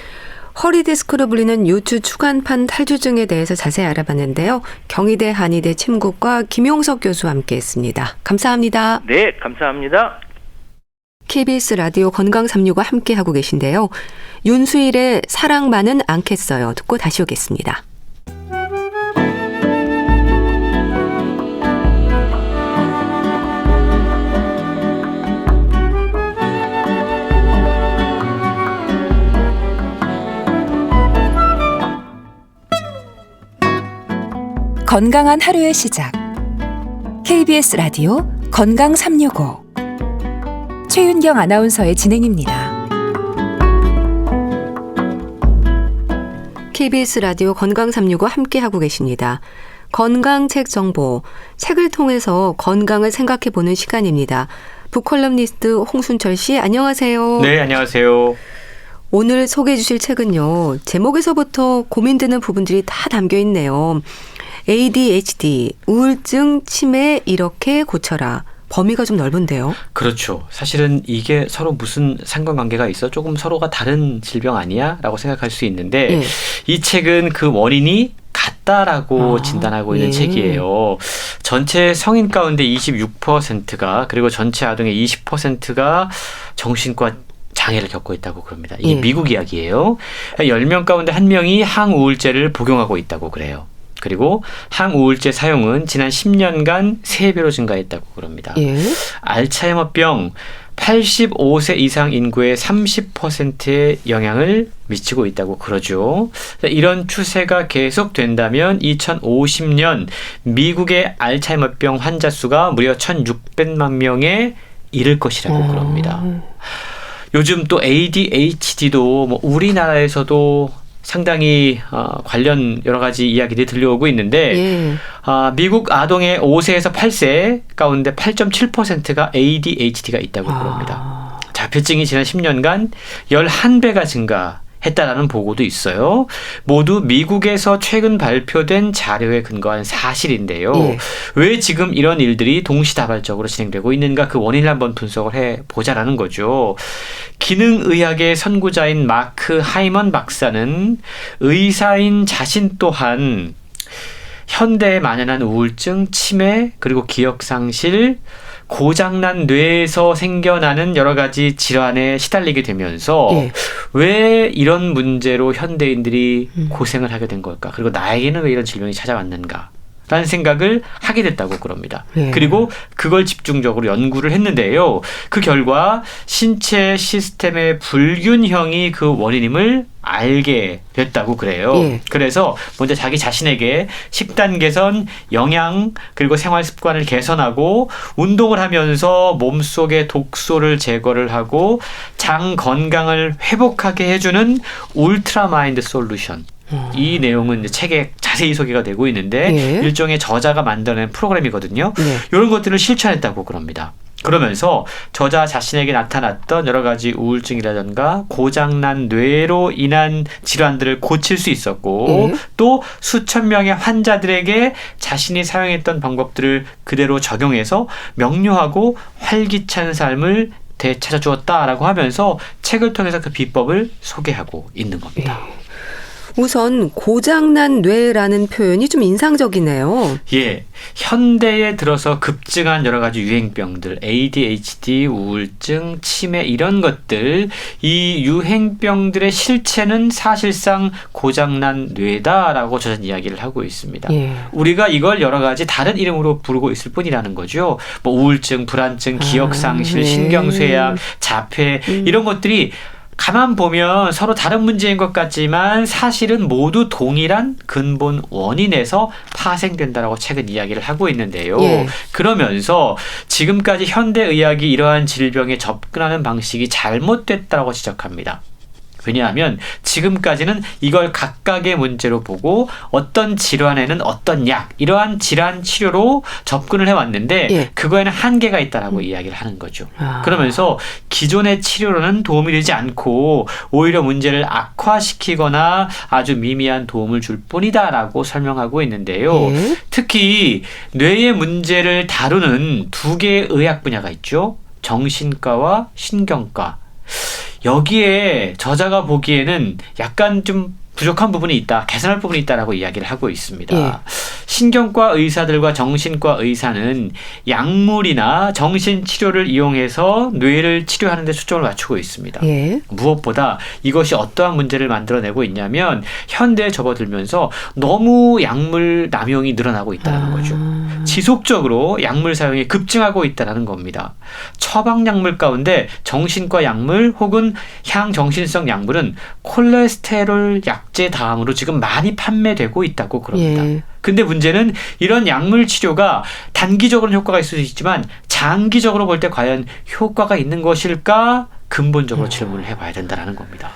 허리 디스크로 불리는 요추 추간판 탈출증에 대해서 자세히 알아봤는데요. 경희대 한의대 침구과 김용석 교수와 함께했습니다. 감사합니다. 네, 감사합니다. KBS 라디오 건강365 함께하고 계신데요. 윤수일의 사랑만은 않겠어요. 듣고 다시 오겠습니다. 건강한 하루의 시작. KBS 라디오 건강365 최윤경 아나운서의 진행입니다. KBS 라디오 건강365 함께하고 계십니다. 건강책 정보, 책을 통해서 건강을 생각해보는 시간입니다. 북컬럼니스트 홍순철 씨, 안녕하세요. 네, 안녕하세요. 오늘 소개해 주실 책은요. 제목에서부터 고민되는 부분들이 다 담겨 있네요. ADHD, 우울증, 치매 이렇게 고쳐라. 범위가 좀 넓은데요. 그렇죠. 사실은 이게 서로 무슨 상관관계가 있어? 조금 서로가 다른 질병 아니야? 라고 생각할 수 있는데 예. 이 책은 그 원인이 같다라고 진단하고 있는 예. 책이에요. 전체 성인 가운데 26%가 그리고 전체 아동의 20%가 정신과 장애를 겪고 있다고 그럽니다. 이게 예. 미국 이야기예요. 10명 가운데 1명이 항우울제를 복용하고 있다고 그래요. 그리고 항우울제 사용은 지난 10년간 3배로 증가했다고 그럽니다. 예. 알츠하이머병 85세 이상 인구의 30%의 영향을 미치고 있다고 그러죠. 이런 추세가 계속된다면 2050년 미국의 알츠하이머병 환자 수가 무려 1,600만 명에 이를 것이라고 그럽니다. 요즘 또 ADHD도 뭐 우리나라에서도 상당히 관련 여러 가지 이야기들이 들려오고 있는데 예. 미국 아동의 5세에서 8세 가운데 8.7%가 ADHD가 있다고 그럽니다. 자폐증이 지난 10년간 11배가 증가했다라는 보고도 있어요. 모두 미국에서 최근 발표된 자료에 근거한 사실인데요. 예. 왜 지금 이런 일들이 동시다발적으로 진행되고 있는가 그 원인을 한번 분석을 해보자라는 거죠. 기능의학의 선구자인 마크 하이먼 박사는 의사인 자신 또한 현대에 만연한 우울증, 치매, 그리고 기억상실, 고장난 뇌에서 생겨나는 여러 가지 질환에 시달리게 되면서 예. 왜 이런 문제로 현대인들이 고생을 하게 된 걸까? 그리고 나에게는 왜 이런 질병이 찾아왔는가? 라는 생각을 하게 됐다고 그럽니다. 예. 그리고 그걸 집중적으로 연구를 했는데요. 그 결과 신체 시스템의 불균형이 그 원인임을 알게 됐다고 그래요. 예. 그래서 먼저 자기 자신에게 식단 개선, 영양, 그리고 생활 습관을 개선하고 운동을 하면서 몸속의 독소를 제거를 하고 장 건강을 회복하게 해주는 울트라 마인드 솔루션. 이 내용은 이제 책에 자세히 소개가 되고 있는데 예. 일종의 저자가 만드는 프로그램이거든요. 네. 이런 것들을 실천했다고 그럽니다. 그러면서 저자 자신에게 나타났던 여러 가지 우울증이라든가 고장난 뇌로 인한 질환들을 고칠 수 있었고 예. 또 수천 명의 환자들에게 자신이 사용했던 방법들을 그대로 적용해서 명료하고 활기찬 삶을 되찾아주었다라고 하면서 책을 통해서 그 비법을 소개하고 있는 겁니다. 우선 고장난 뇌라는 표현이 좀 인상적이네요. 예, 현대에 들어서 급증한 여러 가지 유행병들, ADHD, 우울증, 치매 이런 것들, 이 유행병들의 실체는 사실상 고장난 뇌다라고 저자는 이야기를 하고 있습니다. 예. 우리가 이걸 여러 가지 다른 이름으로 부르고 있을 뿐이라는 거죠. 뭐 우울증, 불안증, 기억상실, 네. 신경쇠약, 자폐 이런 것들이 가만 보면 서로 다른 문제인 것 같지만 사실은 모두 동일한 근본 원인에서 파생된다라고 책은 이야기를 하고 있는데요. 예. 그러면서 지금까지 현대의학이 이러한 질병에 접근하는 방식이 잘못됐다고 지적합니다. 왜냐하면 지금까지는 이걸 각각의 문제로 보고 어떤 질환에는 어떤 약, 이러한 질환 치료로 접근을 해왔는데 예. 그거에는 한계가 있다라고 이야기를 하는 거죠. 아. 그러면서 기존의 치료로는 도움이 되지 않고 오히려 문제를 악화시키거나 아주 미미한 도움을 줄 뿐이다라고 설명하고 있는데요. 예. 특히 뇌의 문제를 다루는 두 개의 의학 분야가 있죠. 정신과와 신경과. 여기에 저자가 보기에는 약간 좀 부족한 부분이 있다, 개선할 부분이 있다라고 이야기를 하고 있습니다. 예. 신경과 의사들과 정신과 의사는 약물이나 정신치료를 이용해서 뇌를 치료하는 데 초점을 맞추고 있습니다. 예. 무엇보다 이것이 어떠한 문제를 만들어내고 있냐면 현대에 접어들면서 너무 약물 남용이 늘어나고 있다는 거죠. 지속적으로 약물 사용이 급증하고 있다는 겁니다. 처방약물 가운데 정신과 약물 혹은 향정신성 약물은 콜레스테롤 약제 다음으로 지금 많이 판매되고 있다고 그럽니다. 예. 근데 문제는 이런 약물 치료가 단기적으로는 효과가 있을 수 있지만 장기적으로 볼 때 과연 효과가 있는 것일까 근본적으로 질문을 해봐야 된다는 겁니다.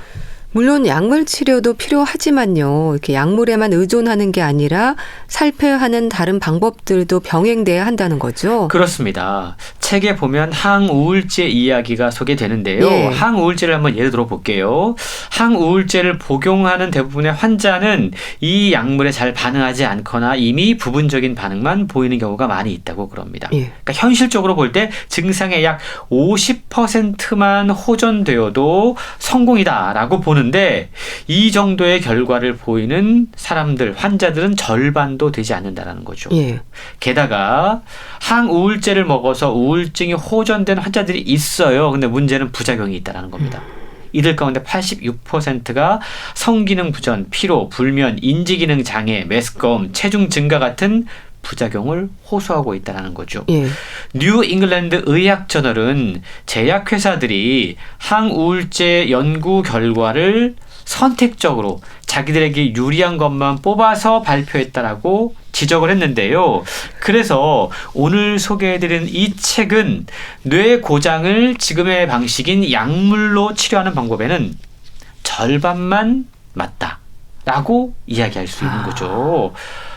물론 약물 치료도 필요하지만요. 이렇게 약물에만 의존하는 게 아니라 살펴야 하는 다른 방법들도 병행돼야 한다는 거죠. 그렇습니다. 책에 보면 항우울제 이야기가 소개되는데요. 예. 항우울제를 한번 예를 들어 볼게요. 항우울제를 복용하는 대부분의 환자는 이 약물에 잘 반응하지 않거나 이미 부분적인 반응만 보이는 경우가 많이 있다고 그럽니다. 예. 그러니까 현실적으로 볼 때 증상의 약 50%만 호전되어도 성공이다라고 보는데 이 정도의 결과를 보이는 사람들, 환자들은 절반도 되지 않는다는 거죠. 예. 게다가 항우울제를 먹어서 우울증이 호전된 환자들이 있어요. 근데 문제는 부작용이 있다는 겁니다. 이들 가운데 86%가 성기능 부전, 피로, 불면, 인지기능 장애, 메스꺼움, 체중 증가 같은 부작용을 호소하고 있다는 거죠. 예. 뉴 잉글랜드 의학 저널은 제약회사들이 항우울제 연구 결과를 선택적으로 자기들에게 유리한 것만 뽑아서 발표했다라고 지적을 했는데요. 그래서 오늘 소개해드린 이 책은 뇌 고장을 지금의 방식인 약물로 치료하는 방법에는 절반만 맞다라고 이야기할 수 있는 거죠.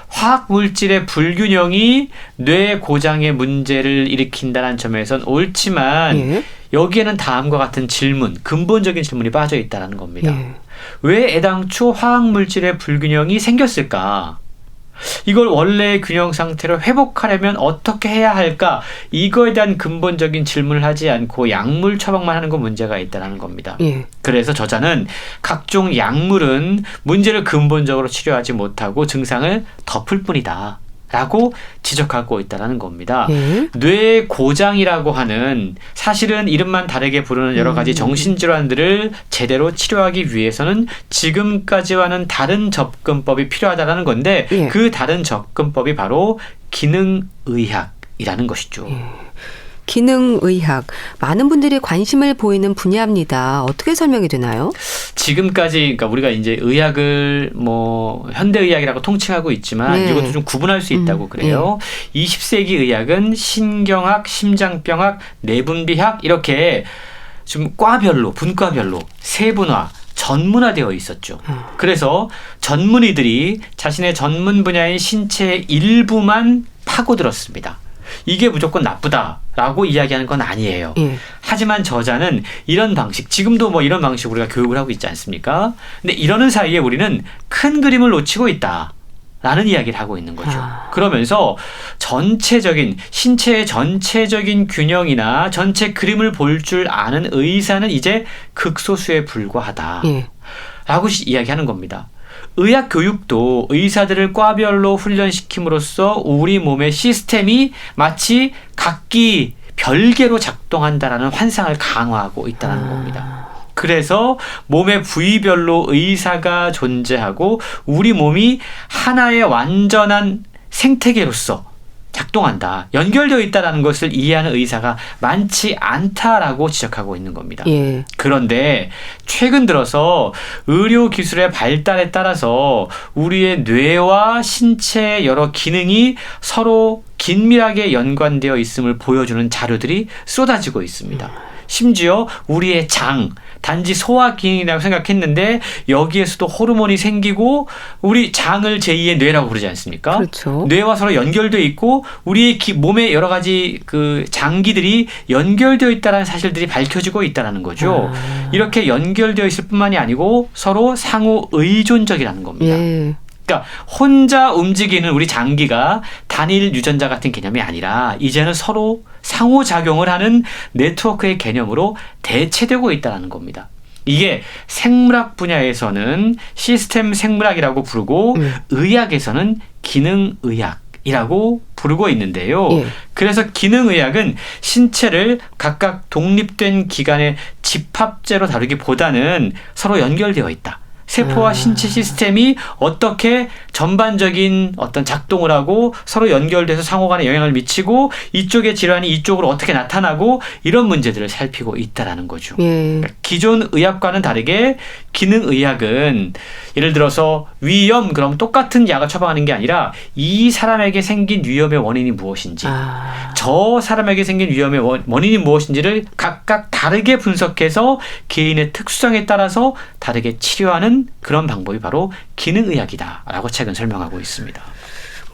화학 물질의 불균형이 뇌 고장의 문제를 일으킨다는 점에선 옳지만 예. 여기에는 다음과 같은 질문, 근본적인 질문이 빠져 있다는 겁니다. 예. 왜 애당초 화학 물질의 불균형이 생겼을까? 이걸 원래의 균형 상태로 회복하려면 어떻게 해야 할까? 이거에 대한 근본적인 질문을 하지 않고 약물 처방만 하는 건 문제가 있다는 겁니다. 예. 그래서 저자는 각종 약물은 문제를 근본적으로 치료하지 못하고 증상을 덮을 뿐이다. 라고 지적하고 있다는 겁니다. 예. 뇌 고장이라고 하는 사실은 이름만 다르게 부르는 여러 가지 정신질환들을 제대로 치료하기 위해서는 지금까지와는 다른 접근법이 필요하다는 건데 예. 그 다른 접근법이 바로 기능의학이라는 것이죠. 기능의학. 많은 분들이 관심을 보이는 분야입니다. 어떻게 설명이 되나요? 지금까지 그러니까 우리가 이제 의학을 뭐 현대의학이라고 통칭하고 있지만 네. 이것도 좀 구분할 수 있다고 그래요. 20세기 의학은 신경학, 심장병학, 내분비학 이렇게 좀 과별로 분과별로 세분화 전문화되어 있었죠. 그래서 전문의들이 자신의 전문 분야인 신체의 일부만 파고들었습니다. 이게 무조건 나쁘다라고 이야기하는 건 아니에요. 예. 하지만 저자는 이런 방식, 지금도 뭐 이런 방식 우리가 교육을 하고 있지 않습니까? 근데 이러는 사이에 우리는 큰 그림을 놓치고 있다. 라는 이야기를 하고 있는 거죠. 그러면서 전체적인 신체의 전체적인 균형이나 전체 그림을 볼 줄 아는 의사는 이제 극소수에 불과하다. 예. 라고 이야기하는 겁니다. 의학 교육도 의사들을 과별로 훈련시킴으로써 우리 몸의 시스템이 마치 각기 별개로 작동한다라는 환상을 강화하고 있다는 겁니다. 그래서 몸의 부위별로 의사가 존재하고 우리 몸이 하나의 완전한 생태계로서 작동한다. 연결되어 있다는 것을 이해하는 의사가 많지 않다라고 지적하고 있는 겁니다. 예. 그런데 최근 들어서 의료 기술의 발달에 따라서 우리의 뇌와 신체의 여러 기능이 서로 긴밀하게 연관되어 있음을 보여주는 자료들이 쏟아지고 있습니다. 심지어 우리의 장, 단지 소화 기능이라고 생각했는데 여기에서도 호르몬이 생기고 우리 장을 제2의 뇌라고 부르지 않습니까? 그렇죠. 뇌와 서로 연결되어 있고 우리의 몸의 여러 가지 그 장기들이 연결되어 있다는 사실들이 밝혀지고 있다는 거죠. 이렇게 연결되어 있을 뿐만이 아니고 서로 상호 의존적이라는 겁니다. 예. 그러니까 혼자 움직이는 우리 장기가 단일 유전자 같은 개념이 아니라 이제는 서로 상호작용을 하는 네트워크의 개념으로 대체되고 있다는 겁니다. 이게 생물학 분야에서는 시스템 생물학이라고 부르고 의학에서는 기능의학이라고 부르고 있는데요. 예. 그래서 기능의학은 신체를 각각 독립된 기관의 집합제로 다루기보다는 서로 연결되어 있다. 세포와 신체 시스템이 어떻게 전반적인 어떤 작동을 하고 서로 연결돼서 상호간에 영향을 미치고 이쪽의 질환이 이쪽으로 어떻게 나타나고 이런 문제들을 살피고 있다라는 거죠. 예. 그러니까 기존 의학과는 다르게 기능의학은 예를 들어서 위염 그럼 똑같은 약을 처방하는 게 아니라 이 사람에게 생긴 위염의 원인이 무엇인지 저 사람에게 생긴 위험의 원인이 무엇인지를 각각 다르게 분석해서 개인의 특수성에 따라서 다르게 치료하는 그런 방법이 바로 기능의학이다라고 책은 설명하고 있습니다.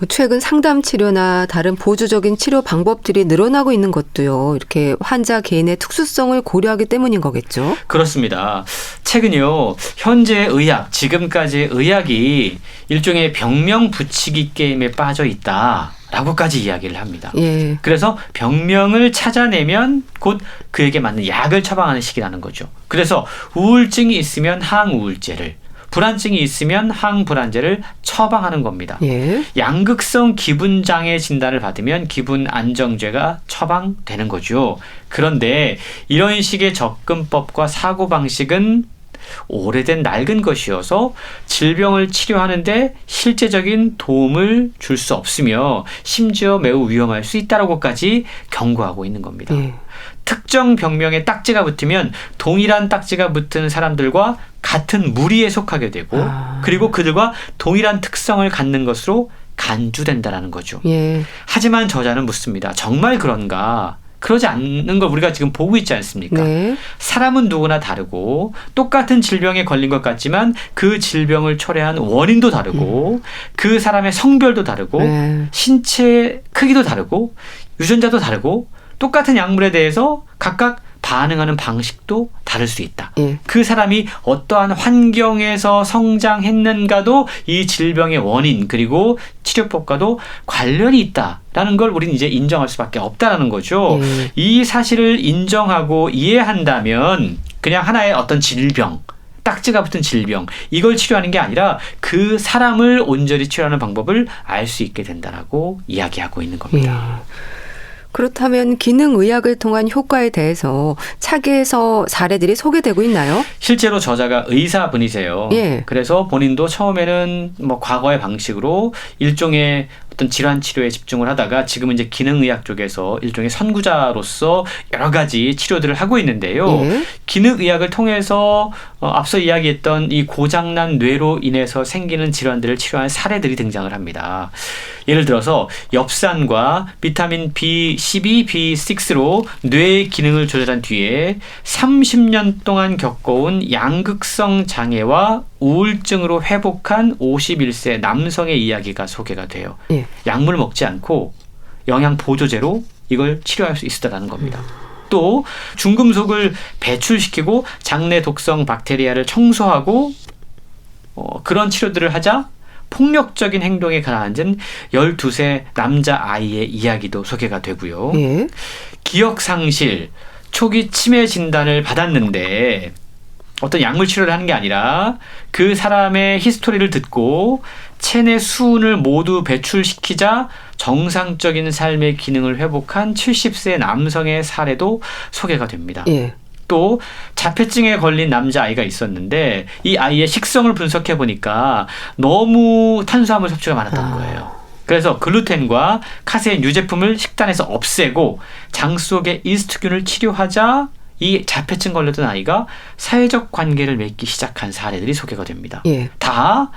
최근 상담 치료나 다른 보조적인 치료 방법들이 늘어나고 있는 것도요. 이렇게 환자 개인의 특수성을 고려하기 때문인 거겠죠? 그렇습니다. 최근요. 현재 의학, 지금까지의 의학이 일종의 병명 붙이기 게임에 빠져 있다라고까지 이야기를 합니다. 예. 그래서 병명을 찾아내면 곧 그에게 맞는 약을 처방하는 시기라는 거죠. 그래서 우울증이 있으면 항우울제를, 불안증이 있으면 항불안제를 처방하는 겁니다. 예. 양극성 기분장애 진단을 받으면 기분 안정제가 처방되는 거죠. 그런데 이런 식의 접근법과 사고방식은 오래된 낡은 것이어서 질병을 치료하는데 실제적인 도움을 줄 수 없으며 심지어 매우 위험할 수 있다고까지 경고하고 있는 겁니다. 예. 특정 병명에 딱지가 붙으면 동일한 딱지가 붙은 사람들과 같은 무리에 속하게 되고 그리고 그들과 동일한 특성을 갖는 것으로 간주된다는 거죠. 예. 하지만 저자는 묻습니다. 정말 그런가? 그러지 않는 걸 우리가 지금 보고 있지 않습니까? 네. 사람은 누구나 다르고 똑같은 질병에 걸린 것 같지만 그 질병을 초래한 원인도 다르고 그 사람의 성별도 다르고 네. 신체 크기도 다르고 유전자도 다르고 똑같은 약물에 대해서 각각 반응하는 방식도 다를 수 있다. 예. 그 사람이 어떠한 환경에서 성장했는가도 이 질병의 원인 그리고 치료법과도 관련이 있다라는 걸 우리는 이제 인정할 수밖에 없다라는 거죠. 이 사실을 인정하고 이해한다면 그냥 하나의 어떤 질병 딱지가 붙은 질병 이걸 치료하는 게 아니라 그 사람을 온전히 치료하는 방법을 알 수 있게 된다라고 이야기하고 있는 겁니다. 그렇다면 기능의학을 통한 효과에 대해서 차기에서 사례들이 소개되고 있나요? 실제로 저자가 의사분이세요. 그래서 본인도 처음에는 뭐 과거의 방식으로 일종의 어떤 질환 치료에 집중을 하다가 지금은 이제 기능의학 쪽에서 일종의 선구자로서 여러 가지 치료들을 하고 있는데요. 기능의학을 통해서 앞서 이야기했던 이 고장난 뇌로 인해서 생기는 질환들을 치료한 사례들이 등장을 합니다. 예를 들어서 엽산과 비타민 B12, B6로 뇌의 기능을 조절한 뒤에 30년 동안 겪어온 양극성 장애와 우울증으로 회복한 51세 남성의 이야기가 소개가 돼요. 약물을 먹지 않고 영양 보조제로 이걸 치료할 수 있었다는 겁니다. 또 중금속을 배출시키고 장내 독성 박테리아를 청소하고 그런 치료들을 하자 폭력적인 행동에 가라앉은 12세 남자아이의 이야기도 소개가 되고요. 기억상실, 초기 치매 진단을 받았는데 어떤 약물 치료를 하는 게 아니라 그 사람의 히스토리를 듣고 체내 수은을 모두 배출시키자 정상적인 삶의 기능을 회복한 70세 남성의 사례도 소개가 됩니다. 또 자폐증에 걸린 남자아이가 있었는데 이 아이의 식성을 분석해 보니까 너무 탄수화물 섭취가 많았다는 거예요. 그래서 글루텐과 카세인 유제품을 식단에서 없애고 장 속의 이스트균을 치료하자 이 자폐증 걸렸던 아이가 사회적 관계를 맺기 시작한 사례들이 소개가 됩니다. 다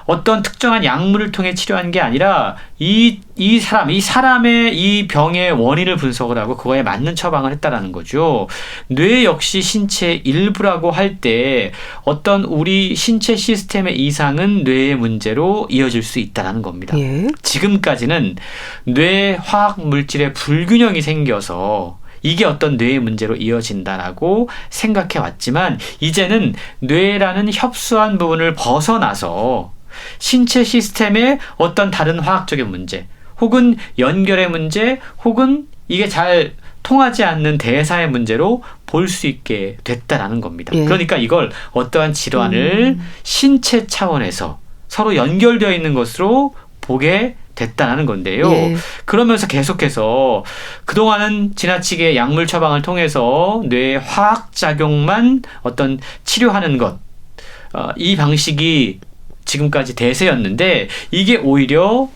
어떤 특정한 약물을 통해 치료한 게 아니라 이 사람의 이 병의 원인을 분석을 하고 그거에 맞는 처방을 했다라는 거죠. 뇌 역시 신체의 일부라고 할 때 어떤 우리 신체 시스템의 이상은 뇌의 문제로 이어질 수 있다는 겁니다. 지금까지는 뇌 화학 물질의 불균형이 생겨서 이게 어떤 뇌의 문제로 이어진다라고 생각해 왔지만 이제는 뇌라는 협소한 부분을 벗어나서 신체 시스템의 어떤 다른 화학적인 문제 혹은 연결의 문제 혹은 이게 잘 통하지 않는 대사의 문제로 볼 수 있게 됐다라는 겁니다. 그러니까 이걸 어떠한 질환을 신체 차원에서 서로 연결되어 있는 것으로 보게 됐다는 건데요. 그러면서 계속해서 그동안은 지나치게 약물 처방을 통해서 뇌의 화학작용만 어떤 치료하는 것, 이 방식이 지금까지 대세였는데 이게 오히려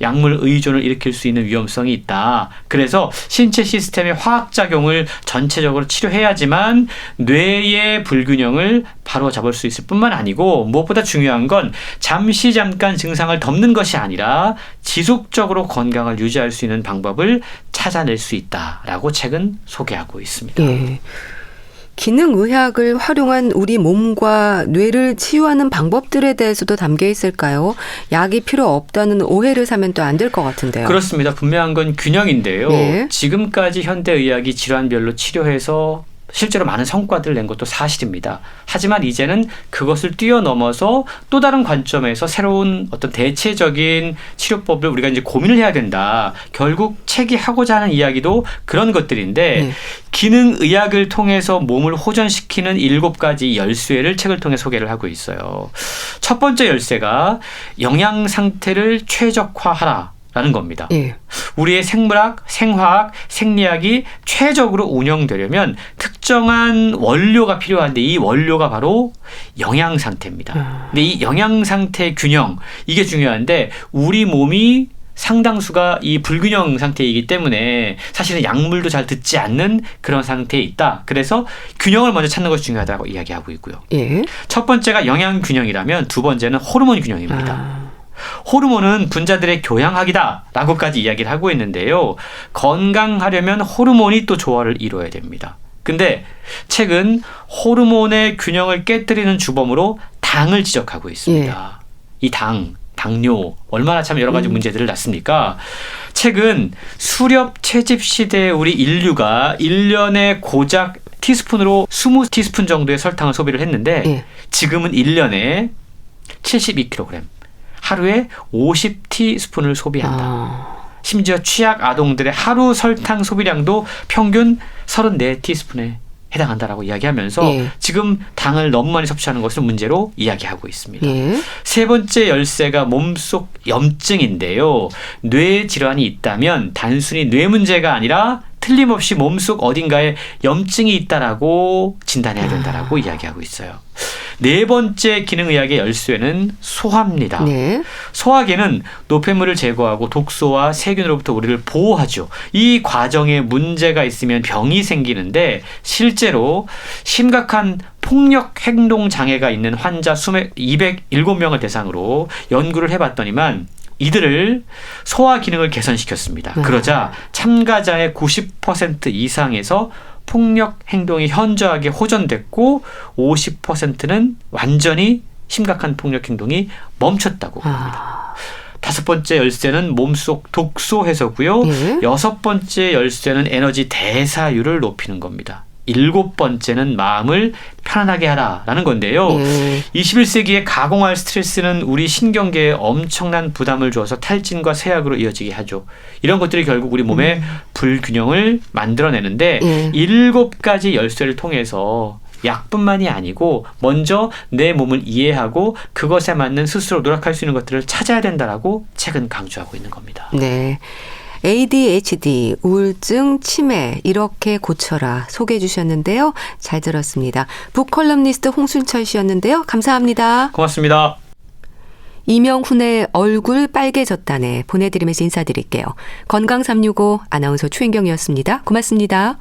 약물 의존을 일으킬 수 있는 위험성이 있다. 그래서 신체 시스템의 화학작용을 전체적으로 치료해야지만 뇌의 불균형을 바로잡을 수 있을 뿐만 아니고 무엇보다 중요한 건 잠깐 증상을 덮는 것이 아니라 지속적으로 건강을 유지할 수 있는 방법을 찾아낼 수 있다라고 책은 소개하고 있습니다. 기능의학을 활용한 우리 몸과 뇌를 치유하는 방법들에 대해서도 담겨 있을까요? 약이 필요 없다는 오해를 사면 또 안 될 것 같은데요. 그렇습니다. 분명한 건 균형인데요. 지금까지 현대의학이 질환별로 치료해서 실제로 많은 성과들을 낸 것도 사실입니다. 하지만 이제는 그것을 뛰어넘어서 또 다른 관점에서 새로운 어떤 대체적인 치료법을 우리가 이제 고민을 해야 된다. 결국 책이 하고자 하는 이야기도 그런 것들인데 기능의학을 통해서 몸을 호전시키는 7가지 열쇠를 책을 통해 소개를 하고 있어요. 첫 번째 열쇠가 영양 상태를 최적화하라. 라는 겁니다. 우리의 생물학, 생화학, 생리학이 최적으로 운영되려면 특정한 원료가 필요한데 이 원료가 바로 영양 상태입니다. 근데 이 영양 상태의 균형, 이게 중요한데 우리 몸이 상당수가 이 불균형 상태이기 때문에 사실은 약물도 잘 듣지 않는 그런 상태에 있다. 그래서 균형을 먼저 찾는 것이 중요하다고 이야기하고 있고요. 첫 번째가 영양 균형이라면 두 번째는 호르몬 균형입니다. 호르몬은 분자들의 교양학이다라고까지 이야기를 하고 있는데요. 건강하려면 호르몬이 또 조화를 이루어야 됩니다. 근데 책은 호르몬의 균형을 깨뜨리는 주범으로 당을 지적하고 있습니다. 이 당뇨 얼마나 참 여러 가지 문제들을 낳습니까? 책은 수렵 채집 시대의 우리 인류가 1년에 고작 티스푼으로 20티스푼 정도의 설탕을 소비를 했는데 지금은 1년에 72kg 하루에 50티스푼을 소비한다. 심지어 취약 아동들의 하루 설탕 소비량도 평균 34티스푼에 해당한다라고 이야기하면서 예. 지금 당을 너무 많이 섭취하는 것을 문제로 이야기하고 있습니다. 예. 세 번째 열쇠가 몸속 염증인데요. 뇌 질환이 있다면 단순히 뇌 문제가 아니라 틀림없이 몸속 어딘가에 염증이 있다라고 진단해야 된다라고 이야기하고 있어요. 네 번째 기능의학의 열쇠는 소화입니다. 네. 소화기는 노폐물을 제거하고 독소와 세균으로부터 우리를 보호하죠. 이 과정에 문제가 있으면 병이 생기는데 실제로 심각한 폭력 행동 장애가 있는 환자 207명을 대상으로 연구를 해봤더니만 이들을 소화 기능을 개선시켰습니다. 그러자 참가자의 90% 이상에서 폭력 행동이 현저하게 호전됐고 50%는 완전히 심각한 폭력 행동이 멈췄다고 합니다. 다섯 번째 열쇠는 몸속 독소 해소고요. 예. 여섯 번째 열쇠는 에너지 대사율을 높이는 겁니다. 일곱 번째는 마음을 편안하게 하라라는 건데요. 21세기의 가공할 스트레스는 우리 신경계에 엄청난 부담을 주어서 탈진과 쇠약으로 이어지게 하죠. 이런 것들이 결국 우리 몸의 불균형을 만들어내는데 7가지 열쇠를 통해서 약뿐만이 아니고 먼저 내 몸을 이해하고 그것에 맞는 스스로 노력할 수 있는 것들을 찾아야 된다라고 책은 강조하고 있는 겁니다. 네. ADHD, 우울증, 치매 이렇게 고쳐라 소개해 주셨는데요. 잘 들었습니다. 북컬럼니스트 홍순철 씨였는데요. 감사합니다. 고맙습니다. 이명훈의 얼굴 빨개졌다네 보내드리면서 인사드릴게요. 건강365 아나운서 최인경이었습니다. 고맙습니다.